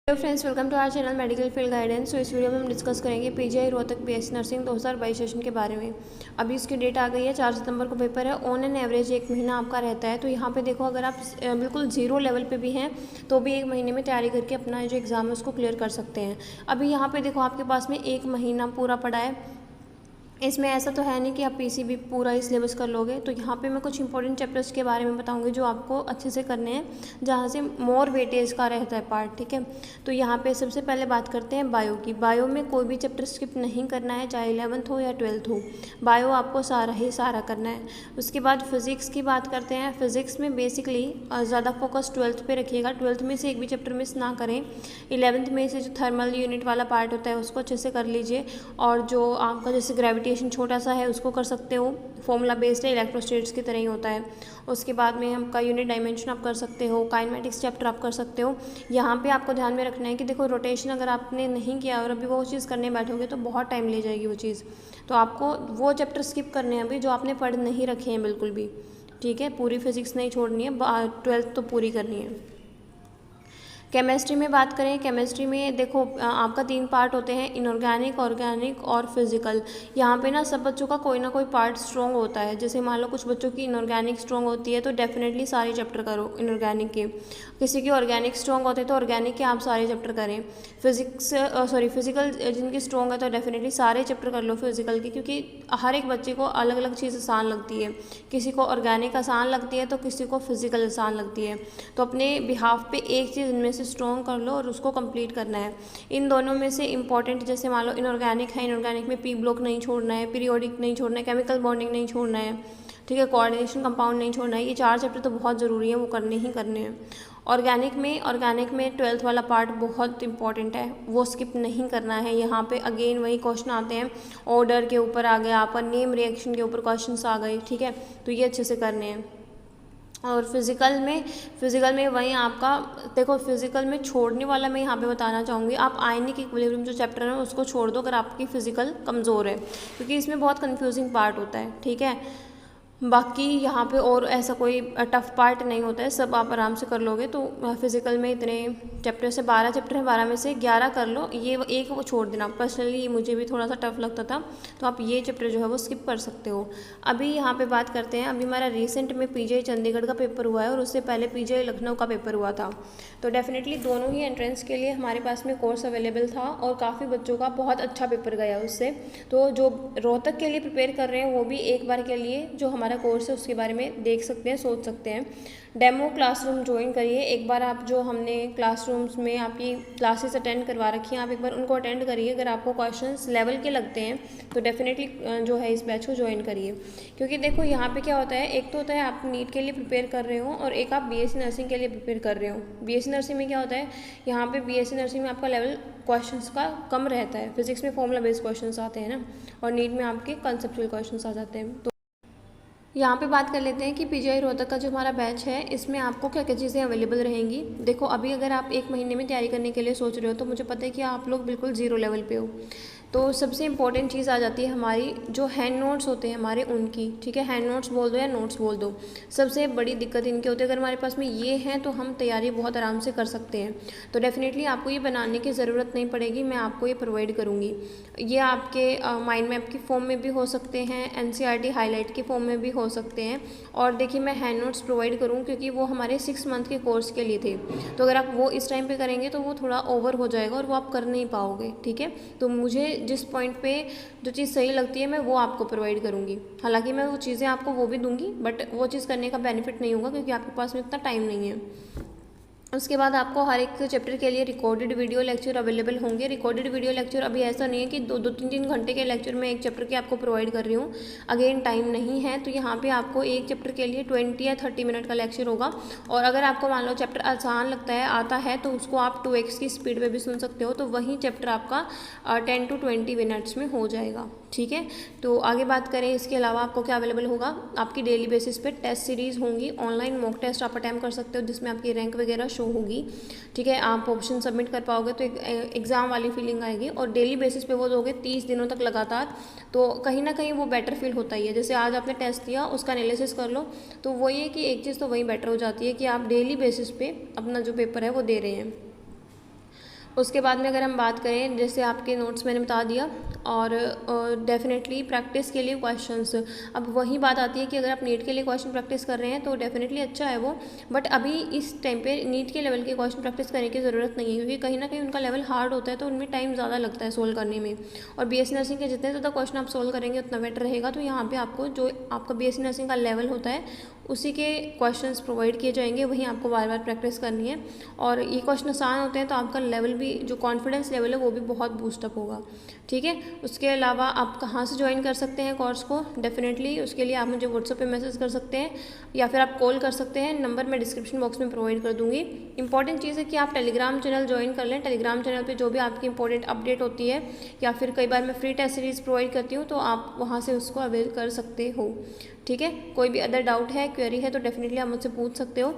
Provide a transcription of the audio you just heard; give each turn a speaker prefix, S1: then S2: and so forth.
S1: Hello friends, welcome to our channel medical field guidance. तो इस video में हम डिस्कस करेंगे PGI Rohtak BSc nursing 2022 session के बारे में। अभी इसकी डेट आ गई है, 4 सितंबर को पेपर है। ऑन एन एवरेज 1 महीना आपका रहता है। तो यहाँ पे देखो, अगर आप बिल्कुल जीरो लेवल पे भी हैं तो भी 1 महीने में तैयारी करके अपना जो एग्ज़ाम है उसको क्लियर कर सकते हैं। अभी यहाँ पे देखो, आपके पास में 1 महीना पूरा पड़ा है। इसमें ऐसा तो है नहीं कि आप पीसीबी पूरा ही सिलेबस कर लोगे। तो यहाँ पे मैं कुछ इंपॉर्टेंट चैप्टर्स के बारे में बताऊंगी जो आपको अच्छे से करने हैं, जहाँ से मोर वेटेज का रहता है पार्ट। ठीक है, तो यहाँ पे सबसे पहले बात करते हैं बायो की। बायो में कोई भी चैप्टर स्किप नहीं करना है, चाहे 11th हो या 12th हो। बायो आपको सारा ही सारा करना है। उसके बाद फिज़िक्स की बात करते हैं। फिज़िक्स में बेसिकली ज़्यादा फोकस 12th पे रखिएगा। 12th में से एक भी चैप्टर मिस ना करें। 11th में से जो थर्मल यूनिट वाला पार्ट होता है उसको अच्छे से कर लीजिए। और जो आपका जैसे ग्रेविटी छोटा सा है उसको कर सकते हो, फॉर्मूला बेस्ड है, इलेक्ट्रोस्टेट्स की तरह ही होता है। उसके बाद में हमका यूनिट डायमेंशन आप कर सकते हो, काइनेमेटिक्स चैप्टर आप कर सकते हो। यहाँ पे आपको ध्यान में रखना है कि देखो, रोटेशन अगर आपने नहीं किया और अभी वो चीज़ करने बैठोगे तो बहुत टाइम ले जाएगी वो चीज़। तो आपको वो चैप्टर स्किप करने हैं अभी जो आपने पढ़ नहीं रखे हैं बिल्कुल भी। ठीक है, पूरी फिजिक्स नहीं छोड़नी है, 12th तो पूरी करनी है। केमिस्ट्री में बात करें, केमिस्ट्री में देखो आपका 3 पार्ट होते हैं, इनऑर्गेनिक, ऑर्गेनिक और फिजिकल। यहाँ पे ना सब बच्चों का कोई ना कोई पार्ट स्ट्रॉन्ग होता है। जैसे मान लो कुछ बच्चों की इनऑर्गेनिक स्ट्रॉन्ग होती है तो डेफिनेटली सारे चैप्टर करो इनऑर्गेनिक के। किसी की ऑर्गेनिक स्ट्रॉन्ग होते हैं तो ऑर्गेनिक के आप सारे चैप्टर करें। फिजिकल जिनकी स्ट्रॉन्ग है तो डेफिनेटली सारे चैप्टर कर लो फिजिकल के, क्योंकि हर एक बच्चे को अलग अलग चीज़ आसान लगती है। किसी को ऑर्गेनिक आसान लगती है तो किसी को फिजिकल आसान लगती है। तो अपने बिहाफ पे एक चीज़ इनमें से स्ट्रॉन्ग कर लो और उसको कंप्लीट करना है। इन दोनों में से इंपॉर्टेंट, जैसे मान लो इनऑर्गेनिक है, इनऑर्गेनिक में पी ब्लॉक नहीं छोड़ना है, पीरियोडिक नहीं छोड़ना है, केमिकल बॉन्डिंग नहीं छोड़ना है, ठीक है, कोऑर्डिनेशन कंपाउंड नहीं छोड़ना है। ये 4 चैप्टर तो बहुत ज़रूरी है, वो करने ही करने हैं। ऑर्गेनिक में 12th वाला पार्ट बहुत इंपॉर्टेंट है, वो स्किप नहीं करना है। यहाँ पे अगेन वही क्वेश्चन आते हैं, ऑर्डर के ऊपर आ गया आपका, नेम रिएक्शन के ऊपर क्वेश्चन आ गए। ठीक है, तो ये अच्छे से करने हैं। और फिज़िकल में वहीं आपका देखो, फिज़िकल में छोड़ने वाला मैं यहाँ पे बताना चाहूँगी, आप आयनिक इक्विलिब्रियम जो चैप्टर है उसको छोड़ दो अगर आपकी फ़िज़िकल कमज़ोर है, क्योंकि इसमें बहुत कंफ्यूजिंग पार्ट होता है। ठीक है, बाकी यहाँ पे और ऐसा कोई टफ पार्ट नहीं होता है, सब आप आराम से कर लोगे। तो फिज़िकल में इतने चैप्टर से 12 चैप्टर हैं, 12 में से 11 कर लो। ये एक वो छोड़ देना, पर्सनली मुझे भी थोड़ा सा टफ लगता था, तो आप ये चैप्टर जो है वो स्किप कर सकते हो। अभी यहाँ पे बात करते हैं, अभी हमारा रिसेंट में पीजीआई चंडीगढ़ का पेपर हुआ है और उससे पहले पीजीआई लखनऊ का पेपर हुआ था। तो डेफिनेटली दोनों ही एंट्रेंस के लिए हमारे पास में कोर्स अवेलेबल था और काफ़ी बच्चों का बहुत अच्छा पेपर गया उससे। तो जो रोहतक के लिए प्रिपेयर कर रहे हैं वो भी एक बार के लिए जो हमारा कोर्स है उसके बारे में देख सकते हैं, सोच सकते हैं। डेमो क्लासरूम ज्वाइन करिए एक बार आप, जो हमने क्लासरूम्स में आपकी क्लासेस अटेंड करवा रखी हैं आप एक बार उनको अटेंड करिए। अगर आपको क्वेश्चंस लेवल के लगते हैं तो डेफिनेटली जो है इस बैच को ज्वाइन करिए। क्योंकि देखो यहाँ पे क्या होता है, एक तो होता है आप नीट के लिए प्रिपेयर कर रहे हो और एक आप बीएससी नर्सिंग के लिए प्रिपेयर कर रहे हो। बीएससी नर्सिंग में क्या होता है, यहाँ पे बीएससी नर्सिंग में आपका लेवल क्वेश्चंस का कम रहता है। फिजिक्स में फॉर्मूला बेस्ड क्वेश्चंस आते हैं ना, और नीट में आपके कंसेप्चुअल क्वेश्चंस आ जाते हैं। तो यहाँ पे बात कर लेते हैं कि पीजीआई रोहतक का जो हमारा बैच है इसमें आपको क्या क्या चीज़ें अवेलेबल रहेंगी। देखो, अभी अगर आप 1 महीने में तैयारी करने के लिए सोच रहे हो तो मुझे पता है कि आप लोग बिल्कुल ज़ीरो लेवल पे हो। तो सबसे इम्पॉर्टेंट चीज़ आ जाती है हमारी जो हैंड नोट्स होते हैं हमारे उनकी। ठीक है, हैंड नोट्स बोल दो या नोट्स बोल दो, सबसे बड़ी दिक्कत इनके होती है। अगर हमारे पास में ये हैं तो हम तैयारी बहुत आराम से कर सकते हैं। तो डेफिनेटली आपको ये बनाने की ज़रूरत नहीं पड़ेगी, मैं आपको ये प्रोवाइड करूँगी। ये आपके माइंड मैप की फॉर्म में भी हो सकते हैं, एनसीईआरटी हाईलाइट की फॉर्म में भी हो सकते हैं। और देखिए, मैं हैंड नोट्स प्रोवाइड करूँ क्योंकि वो हमारे 6 मंथ के कोर्स के लिए थे। तो अगर आप वो इस टाइम पे करेंगे तो वो थोड़ा ओवर हो जाएगा और वो आप कर नहीं पाओगे। ठीक है, तो मुझे जिस पॉइंट पे जो चीज़ सही लगती है मैं वो आपको प्रोवाइड करूँगी। हालांकि मैं वो चीज़ें आपको वो भी दूंगी, बट वो चीज़ करने का बेनिफिट नहीं होगा क्योंकि आपके पास में इतना टाइम नहीं है। उसके बाद आपको हर एक चैप्टर के लिए रिकॉर्डेड वीडियो लेक्चर अवेलेबल होंगे। रिकॉर्डेड वीडियो लेक्चर अभी ऐसा नहीं है कि 2-3 घंटे के लेक्चर में एक चैप्टर के आपको प्रोवाइड कर रही हूँ, अगेन टाइम नहीं है। तो यहाँ पे आपको एक चैप्टर के लिए 20 या 30 मिनट का लेक्चर होगा। और अगर आपको मान लो चैप्टर आसान लगता है, आता है, तो उसको आप 2x की स्पीड पर भी सुन सकते हो, तो वही चैप्टर आपका 10 to 20 मिनट्स में हो जाएगा। ठीक है, तो आगे बात करें, इसके अलावा आपको क्या अवेलेबल होगा, आपकी डेली बेसिस पे टेस्ट सीरीज़ होंगी, ऑनलाइन मॉक टेस्ट आप अटैम्प्ट कर सकते हो जिसमें आपकी रैंक वगैरह शो होगी। ठीक है, आप ऑप्शन सबमिट कर पाओगे तो एक एग्ज़ाम वाली फीलिंग आएगी। और डेली बेसिस पे वो दोगे 30 दिनों तक लगातार, तो कहीं ना कहीं वो बेटर फील होता ही है। जैसे आज आपने टेस्ट दिया, उसका एनालिसिस कर लो, तो वो ये कि एक चीज़ तो वही बेटर हो जाती है कि आप डेली बेसिस पे अपना जो पेपर है वो दे रहे हैं। उसके बाद में अगर हम बात करें, जैसे आपके नोट्स मैंने बता दिया, और डेफिनेटली प्रैक्टिस के लिए क्वेश्चंस, अब वही बात आती है कि अगर आप नीट के लिए क्वेश्चन प्रैक्टिस कर रहे हैं तो डेफिनेटली अच्छा है वो, बट अभी इस टाइम पे नीट के लेवल के क्वेश्चन प्रैक्टिस करने की ज़रूरत नहीं है, क्योंकि कहीं ना कहीं उनका लेवल हार्ड होता है तो उनमें टाइम ज़्यादा लगता है सोल्व करने में। और बीएससी नर्सिंग के जितने ज़्यादा क्वेश्चन आप सोल्व करेंगे उतना बेटर रहेगा। तो यहाँ पर आपको जो आपका बीएससी नर्सिंग का लेवल होता है उसी के क्वेश्चंस प्रोवाइड किए जाएंगे, वहीं आपको बार बार प्रैक्टिस करनी है। और ये क्वेश्चन आसान होते हैं तो आपका लेवल भी, जो कॉन्फिडेंस लेवल है वो भी बहुत बूस्टअप होगा। ठीक है, उसके अलावा आप कहाँ से ज्वाइन कर सकते हैं कोर्स को, डेफिनेटली उसके लिए आप मुझे व्हाट्सएप पे मैसेज कर सकते हैं या फिर आप कॉल कर सकते हैं। नंबर मैं डिस्क्रिप्शन बॉक्स में प्रोवाइड कर दूँगी। इंपॉर्टेंट चीज़ है कि आप टेलीग्राम चैनल ज्वाइन कर लें। टेलीग्राम चैनल पे जो भी आपकी इंपॉर्टेंट अपडेट होती है, या फिर कई बार मैं फ्री टेस्ट सीरीज़ प्रोवाइड करती हूँ, तो आप वहाँ से उसको अवेल कर सकते हो। ठीक है, कोई भी अदर डाउट है, क्वेरी है, तो डेफिनेटली आप मुझसे पूछ सकते हो।